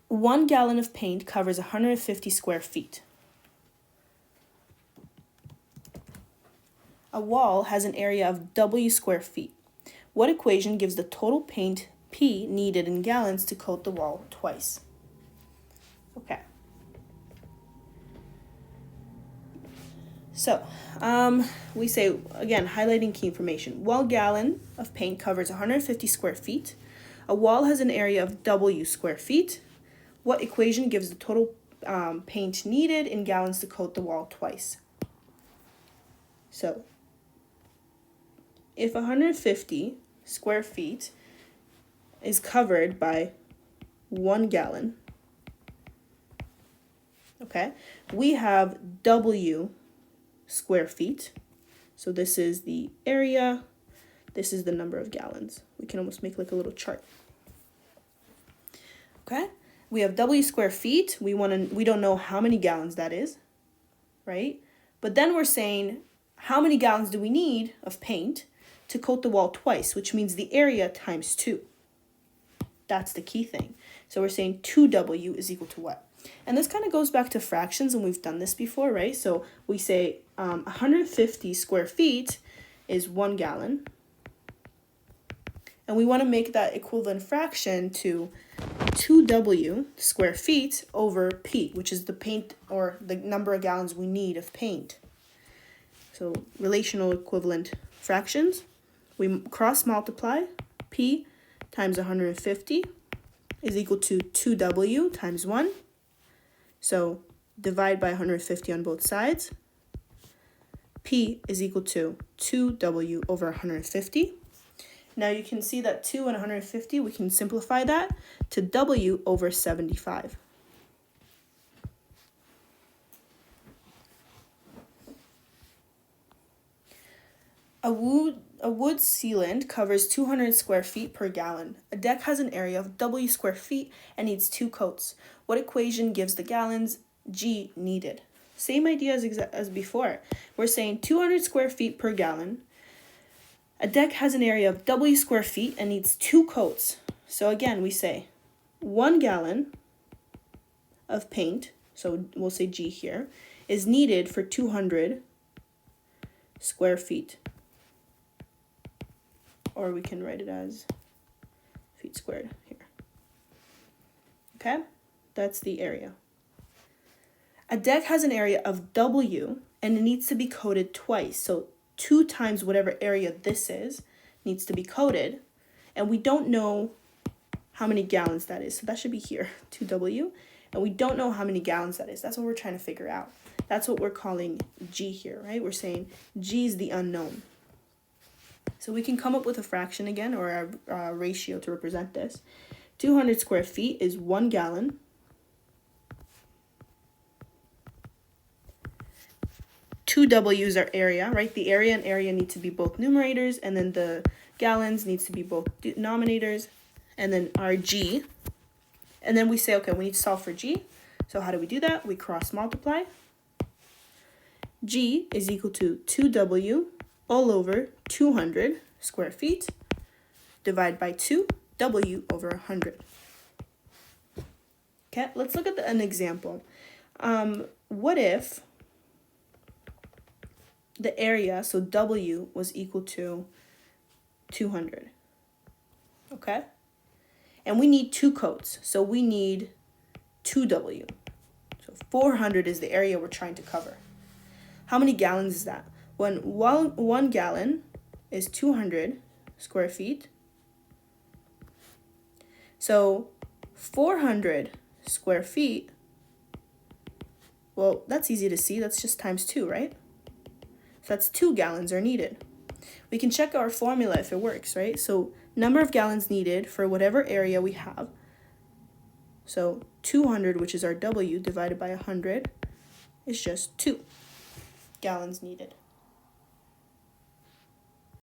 1 gallon of paint covers 150 square feet. A wall has an area of W square feet. What equation gives the total paint P needed in gallons to coat the wall twice? Okay. So, we say, again, highlighting key information. 1 gallon of paint covers 150 square feet. A wall has an area of W square feet. What equation gives the total paint needed in gallons to coat the wall twice? So, if 150 square feet is covered by 1 gallon, okay, we have W square feet. So this is the area, this is the number of gallons. We can almost make like a little chart. Okay, we have W square feet. We don't know how many gallons that is, right? But then we're saying how many gallons do we need of paint to coat the wall twice, which means the area times 2. That's the key thing. So we're saying 2W is equal to what? And this kind of goes back to fractions, and we've done this before, right? So we say 150 square feet is 1 gallon. And we want to make that equivalent fraction to 2W square feet over P, which is the paint or the number of gallons we need of paint. So relational equivalent fractions. We cross multiply. P times 150 is equal to 2W times 1. So divide by 150 on both sides. P is equal to 2W over 150. Now you can see that 2 and 150, we can simplify that to W over 75. A wood sealant covers 200 square feet per gallon. A deck has an area of W square feet and needs 2 coats. What equation gives the gallons G needed? Same idea as before. We're saying 200 square feet per gallon. A deck has an area of W square feet and needs 2 coats. So again, we say 1 gallon of paint, so we'll say G here, is needed for 200 square feet. Or we can write it as feet squared here. Okay, that's the area. A deck has an area of W and it needs to be coated twice. So 2 times whatever area this is needs to be coated. And we don't know how many gallons that is. So that should be here, 2W. And we don't know how many gallons that is. That's what we're trying to figure out. That's what we're calling G here, right? We're saying G is the unknown. So we can come up with a fraction again, or a ratio to represent this. 200 square feet is 1 gallon. Two W's are area, right? The area and area need to be both numerators, and then the gallons needs to be both denominators, and then our G. And then we say, okay, we need to solve for G. So how do we do that? We cross multiply. G is equal to 2W all over 200 square feet, divide by 2, W over 100. Okay, let's look at an example. What if the area, so W, was equal to 200? Okay? And we need 2 coats, so we need 2W. So 400 is the area we're trying to cover. How many gallons is that? When 1 gallon is 200 square feet. So 400 square feet, well, that's easy to see. That's just times 2, right? So that's 2 gallons are needed. We can check our formula if it works, right? So number of gallons needed for whatever area we have. So 200, which is our W, divided by 100 is just 2 gallons needed.